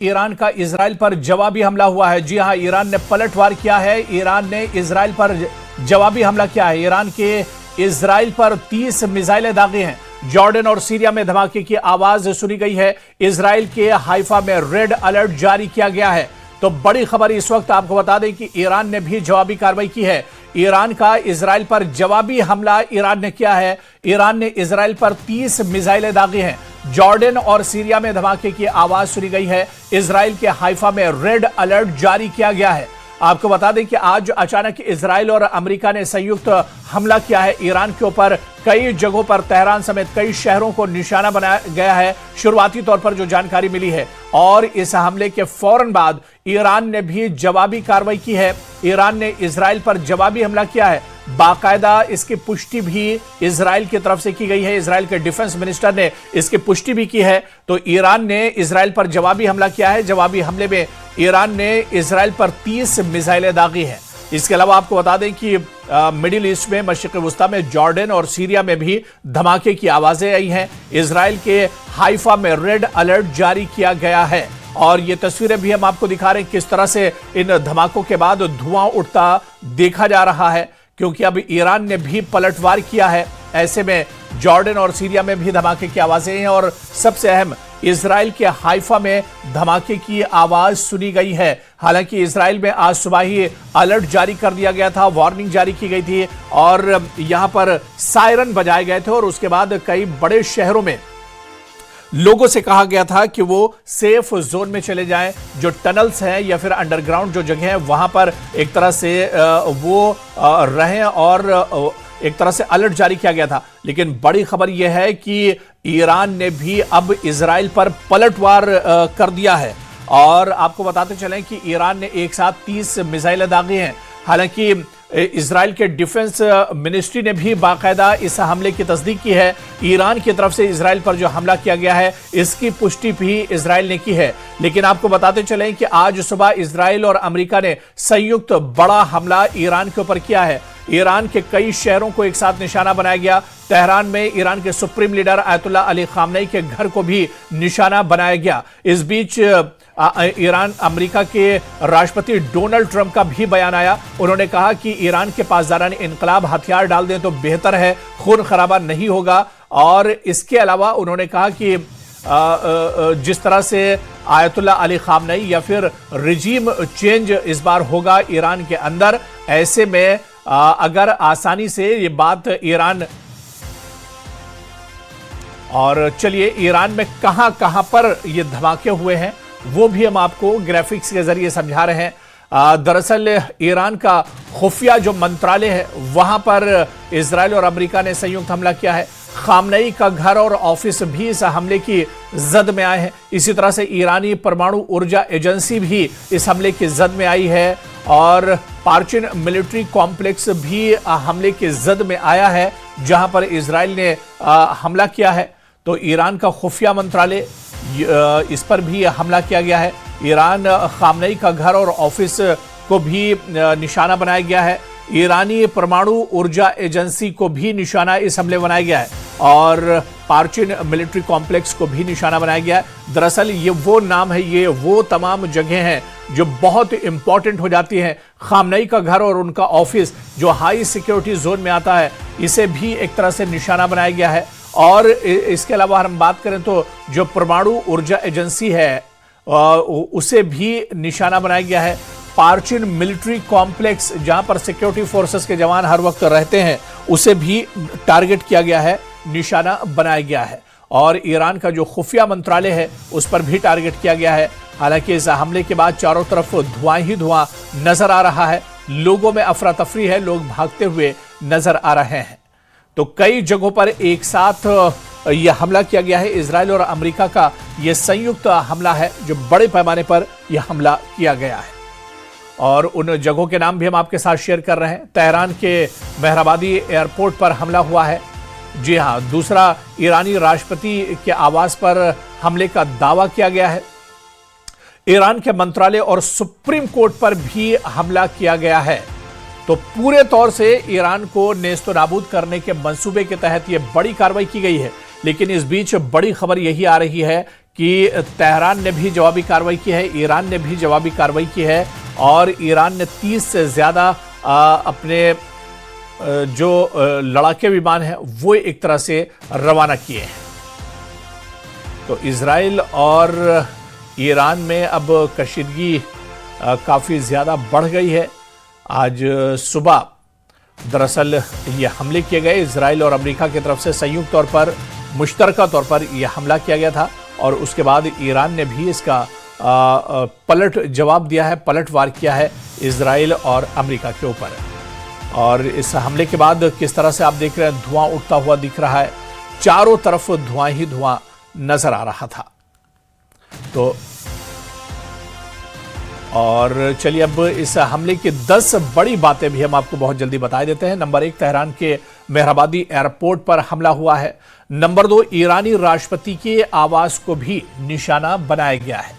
Iran का Israel पर जवाबी हमला हुआ है। जी हां, ईरान ने पलटवार किया है। ईरान ने इजराइल पर जवाबी हमला किया है। ईरान के इजराइल पर 30 मिसाइलें दागी हैं। जॉर्डन और सीरिया में धमाके की आवाज सुनी गई है। इजराइल के हाइफा में रेड अलर्ट जारी किया गया है। तो बड़ी खबर इस वक्त आपको बता दें कि ईरान ने भी जवाबी कार्रवाई की है। ईरान का इजराइल पर जवाबी हमला ईरान ने किया है। ईरान ने इजराइल पर 30 मिसाइलें दागी हैं। जॉर्डन और सीरिया में धमाके की आवाज सुनी गई है। इजराइल के हाइफा में रेड अलर्ट जारी किया गया है। आपको बता दें कि आज अचानक इजराइल और अमेरिका ने संयुक्त हमला किया है ईरान के ऊपर। कई जगहों पर तेहरान समेत कई शहरों को निशाना बनाया गया है, शुरुआती तौर पर जो जानकारी मिली है। और इस हमले के फौरन बाद ईरान ने भी जवाबी कार्रवाई की है। ईरान ने इजराइल पर जवाबी हमला किया है। बाकायदा इसकी पुष्टि भी इजराइल की तरफ से की गई है। इजराइल के डिफेंस मिनिस्टर ने इसकी पुष्टि भी की है। तो ईरान ने इजराइल पर जवाबी हमला किया है। जवाबी हमले में ईरान ने इजराइल पर 30 मिसाइलें दागी हैं। इसके अलावा आपको बता दें कि मिडिल ईस्ट में, मशरिक़ वुस्ता में, जॉर्डन और सीरिया में भी धमाके की आवाजें आई हैं। इजराइल के हाइफा में रेड अलर्ट जारी किया गया है। और ये तस्वीरें भी हम आपको दिखा रहे हैं किस तरह से इन धमाकों के बाद धुआं उठता देखा जा रहा है, क्योंकि अब ईरान ने भी पलटवार किया है। ऐसे में जॉर्डन और सीरिया में भी धमाके की आवाजें हैं। और सबसे अहम, इजराइल के हाइफा में धमाके की आवाज सुनी गई है। हालांकि इजराइल में आज सुबह ही अलर्ट जारी कर दिया गया था, वार्निंग जारी की गई थी और यहां पर सायरन बजाए गए थे। और उसके बाद कई बड़े शहरों में लोगों से कहा गया था कि वो सेफ जोन में चले जाएं। जो टनल्स हैं या फिर अंडरग्राउंड जो जगह है वहां पर एक तरह से वो रहें, और एक तरह से अलर्ट जारी किया गया था। लेकिन बड़ी खबर यह है कि ईरान ने भी अब इजराइल पर पलटवार कर दिया है। और आपको बताते चलें कि ईरान ने एक साथ 30 मिसाइलें दागी हैं। हालांकि इजराइल के डिफेंस मिनिस्ट्री ने भी बाकायदा इस हमले की तस्दीक की है। ईरान की तरफ से इजराइल पर जो हमला किया गया है इसकी पुष्टि भी इजराइल ने की है। लेकिन आपको बताते चलें कि आज सुबह इजराइल और अमेरिका ने संयुक्त बड़ा हमला ईरान के ऊपर किया है। ईरान के कई शहरों को एक साथ निशाना बनाया गया। तेहरान में ईरान के supreme leader Ayatollah Ali Khamenei के घर को भी निशाना बनाया गया। इस बीच ईरान अमेरिका के राष्ट्रपति डोनाल्ड ट्रंप का भी बयान आया। उन्होंने कहा कि ईरान के पासदारान इनकलाब हथियार डाल दें तो बेहतर है, खून खराबा नहीं होगा। और इसके अलावा उन्होंने कहा कि जिस तरह से आयतुल्लाह अली खामनेई या फिर रिजीम चेंज इस बार होगा ईरान के अंदर, ऐसे में अगर आसानी से ये बात ईरान, और चलिए ईरान में कहां कहां पर ये धमाके हुए हैं वो भी हम आपको ग्राफिक्स के जरिए समझा रहे हैं। दरअसल ईरान का खुफिया जो मंत्रालय है वहां पर इजराइल और अमेरिका ने संयुक्त हमला किया है। खामनेई का घर और ऑफिस भी इस हमले की जद में आए हैं। इसी तरह से ईरानी परमाणु ऊर्जा एजेंसी भी इस हमले की जद में आई है। और पार्चिन मिलिट्री कॉम्प्लेक्स भी हमले की जद में आया है, जहां पर इजराइल ने हमला किया है। तो ईरान का खुफिया मंत्रालय, इस पर भी हमला किया गया है। ईरान खामनेई का घर और ऑफिस को भी निशाना बनाया गया है। ईरानी परमाणु ऊर्जा एजेंसी को भी निशाना इस हमले बनाया गया है। और पार्चिन मिलिट्री कॉम्प्लेक्स को भी निशाना बनाया गया है। दरअसल ये वो नाम है, ये वो तमाम जगह हैं जो बहुत इंपॉर्टेंट हो जाती हैं। खामनेई का घर और उनका ऑफिस जो हाई सिक्योरिटी जोन में आता है, इसे भी एक तरह से निशाना बनाया गया है। और इसके अलावा हम बात करें तो जो परमाणु ऊर्जा एजेंसी है उसे भी निशाना बनाया गया है। पार्चिन मिलिट्री कॉम्प्लेक्स जहां पर सिक्योरिटी फोर्सेस के जवान हर वक्त रहते हैं, उसे भी टारगेट किया गया है, निशाना बनाया गया है। और ईरान का जो खुफिया मंत्रालय है उस पर भी टारगेट किया गया है। हालांकि इस हमले के बाद चारों तरफ धुआं ही धुआं नजर आ रहा है। लोगों में अफरा तफरी है, लोग भागते हुए नजर आ रहे हैं। तो कई जगहों पर एक साथ यह हमला किया गया है। इजराइल और अमेरिका का यह संयुक्त हमला है जो बड़े पैमाने पर यह हमला किया गया है। और उन जगहों के नाम भी हम आपके साथ शेयर कर रहे हैं। तेहरान के मेहराबादी एयरपोर्ट पर हमला हुआ है। जी हां, दूसरा ईरानी राष्ट्रपति के आवास पर हमले का दावा किया गया है। ईरान के मंत्रालय और सुप्रीम कोर्ट पर भी हमला किया गया है। तो पूरे तौर से ईरान को नेस्तो नाबूद करने के मंसूबे के तहत यह बड़ी कार्रवाई की गई है। लेकिन इस बीच बड़ी खबर यही आ रही है कि तेहरान ने भी जवाबी कार्रवाई की है, ईरान ने भी जवाबी कार्रवाई की है और ईरान ने 30 से ज़्यादा अपने जो लड़ाके विमान हैं वो एक तरह से रवाना किए हैं। तो इजराइल और ईरान में अब कशीदगी काफ़ी ज़्यादा बढ़ गई है। आज सुबह दरअसल ये हमले किए गए, इजराइल और अमेरिका की तरफ से संयुक्त तौर पर मुश्तरका तौर पर यह हमला किया गया था और उसके बाद ईरान ने भी इसका पलट जवाब दिया है, पलटवार किया है इजराइल और अमेरिका के ऊपर। और इस हमले के बाद किस तरह से आप देख रहे हैं धुआं उठता हुआ दिख रहा है, चारों तरफ धुआं ही धुआं नजर आ रहा था। तो और चलिए अब इस हमले की 10 बड़ी बातें भी हम आपको बहुत जल्दी बता देते हैं। नंबर 1, तेहरान के मेहराबादी एयरपोर्ट पर हमला हुआ है। नंबर 2, ईरानी राष्ट्रपति के आवास को भी निशाना बनाया गया है।